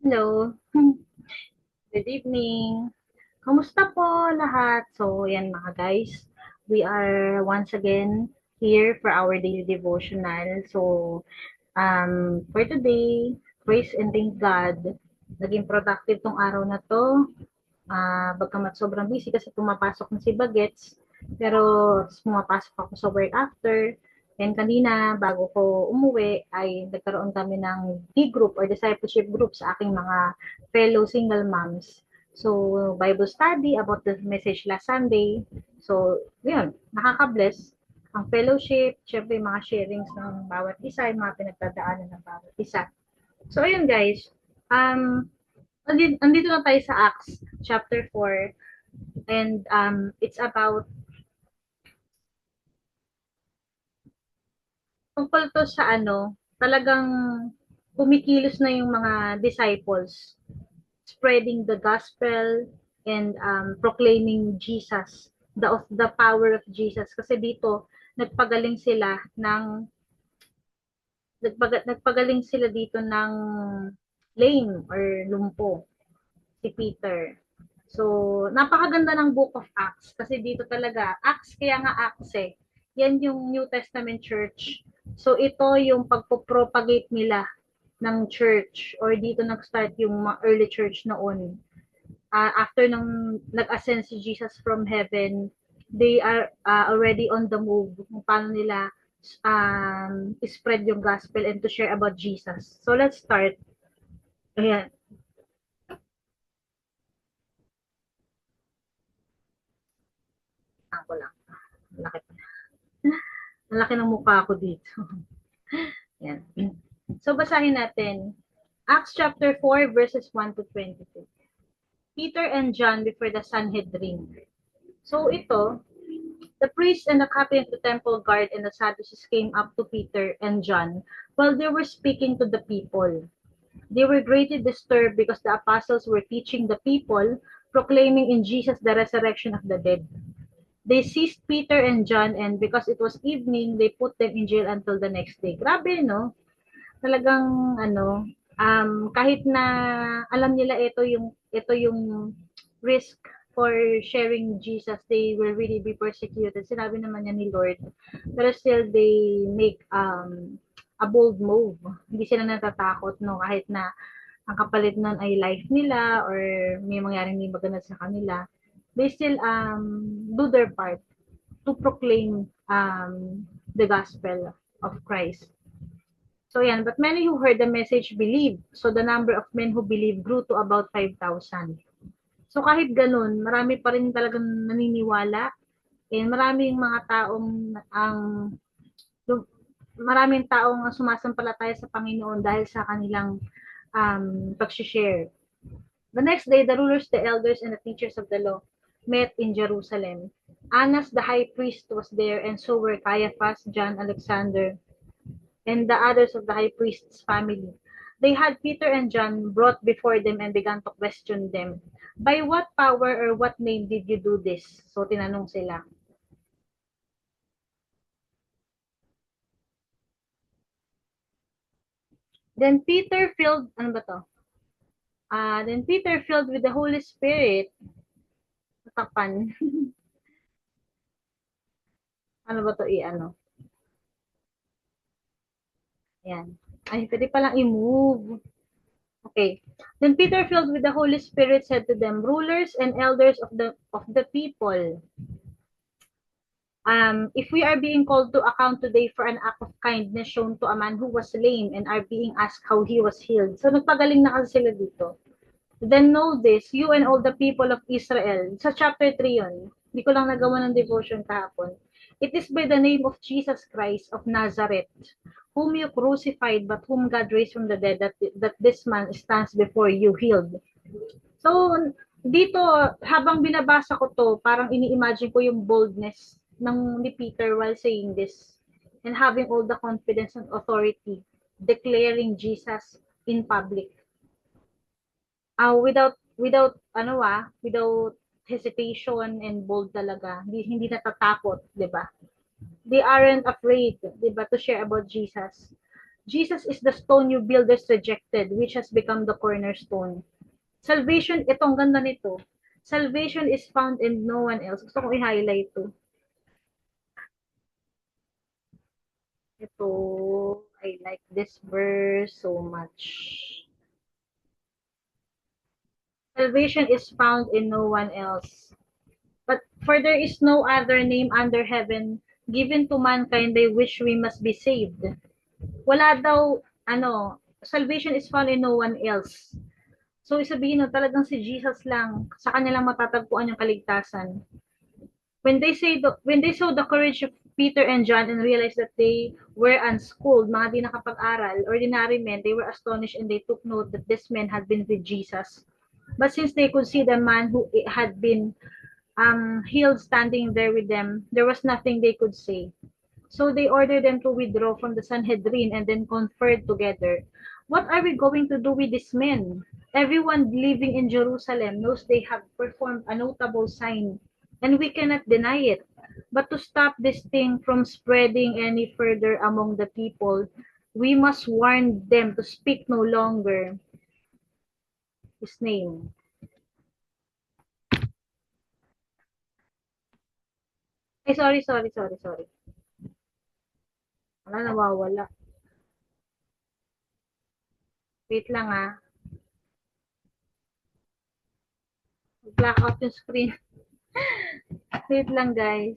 Hello. Good evening. Kamusta po lahat? So, yan mga guys. We are once again here for our daily devotional. So, for today, praise and thank God. Naging productive tong araw na to. Bagamat sobrang busy kasi pumapasok na si Bagets. Pero pumapasok ako sa work after. And kanina, bago ko umuwi, ay nagkaroon kami ng D-group or discipleship group sa aking mga fellow single moms. So, Bible study about the message last Sunday. So, yun, nakaka-bless ang fellowship, syempre yung mga sharings ng bawat isa, yung mga pinagdadaanan ng bawat isa. So, ayun guys, andito na tayo sa Acts chapter 4 and it's about tungkol to sa talagang kumikilos na yung mga disciples spreading the gospel and proclaiming Jesus, the power of Jesus. Kasi dito nagpagaling sila ng nagpagaling sila dito ng lame or lumpo si Peter. So, napakaganda ng Book of Acts kasi dito talaga, Acts kaya nga Acts eh. Yan yung New Testament church. So, ito yung pagpo-propagate nila ng church or dito nag-start yung early church noon. After nung nag-ascend si Jesus from heaven, they are already on the move kung paano nila spread yung gospel and to share about Jesus. So, let's start. Ayan. Ako lang. Malaki pa. Malaki ng mukha ko dito. Yan. So, basahin natin. Acts chapter 4, verses 1 to 22. Peter and John before the Sanhedrin. So, ito, the priest and the captain of the temple guard and the Sadducees came up to Peter and John while they were speaking to the people. They were greatly disturbed because the apostles were teaching the people, proclaiming in Jesus the resurrection of the dead. They seized Peter and John and because it was evening, they put them in jail until the next day. Grabe, no? Talagang kahit na alam nila ito yung risk for sharing Jesus, they will really be persecuted. Sinabi naman niya ni Lord. Pero still they make a bold move. Hindi sila natatakot, no, kahit na ang kapalit nun ay life nila or may mangyaring hindi maganda sa kanila. They still do their part to proclaim the gospel of Christ. So yan, but many who heard the message believed. So the number of men who believed grew to about 5,000. So kahit ganun, marami pa rin talagang naniniwala. And maraming mga taong maraming taong sumasampalataya sa Panginoon dahil sa kanilang pag-share. The next day, the rulers, the elders, and the teachers of the law met in Jerusalem. Annas the high priest was there, and so were Caiaphas, John, Alexander, and the others of the high priest's family. They had Peter and John brought before them and began to question them. By what power or what name did you do this? So tinanong sila. Then Peter filled, ano ba to? Then Peter filled with the Holy Spirit, tapan. Ano ba to i-ano? Yan. Ay, pwede palang i-move. Okay. Then Peter filled with the Holy Spirit said to them, rulers and elders of the people, if we are being called to account today for an act of kindness shown to a man who was lame and are being asked how he was healed. So nagpagaling na kasi sila dito. Then know this, you and all the people of Israel. Sa chapter 3 yun. Hindi ko lang nagawa ng devotion kahapon. It is by the name of Jesus Christ of Nazareth, whom you crucified but whom God raised from the dead, that this man stands before you healed. So, dito, habang binabasa ko to, parang ini-imagine ko yung boldness ng ni Peter while saying this and having all the confidence and authority declaring Jesus in public. Without hesitation and bold talaga. Hindi natatakot, 'di ba? They aren't afraid, 'di ba, to share about Jesus. Jesus is the stone you builders rejected, which has become the cornerstone. Salvation, itong ganda nito. Salvation is found in no one else. Gusto kong i-highlight to. Ito, I like this verse so much. Salvation is found in no one else. But for there is no other name under heaven given to mankind by which we must be saved. Wala daw, salvation is found in no one else. So, isabihin no, talagang si Jesus lang, sa kanya lang matatagpuan yung kaligtasan. When they saw the courage of Peter and John and realized that they were unschooled, mga di nakapag-aral, ordinary men, they were astonished and they took note that this man had been with Jesus. But since they could see the man who had been healed standing there with them, there was nothing they could say. So they ordered them to withdraw from the Sanhedrin and then conferred together. What are we going to do with these men? Everyone living in Jerusalem knows they have performed a notable sign, and we cannot deny it. But to stop this thing from spreading any further among the people, we must warn them to speak no longer his name. Ay, sorry. Wala, nawawala. Wait lang ah. Black out yung screen. Wait lang guys.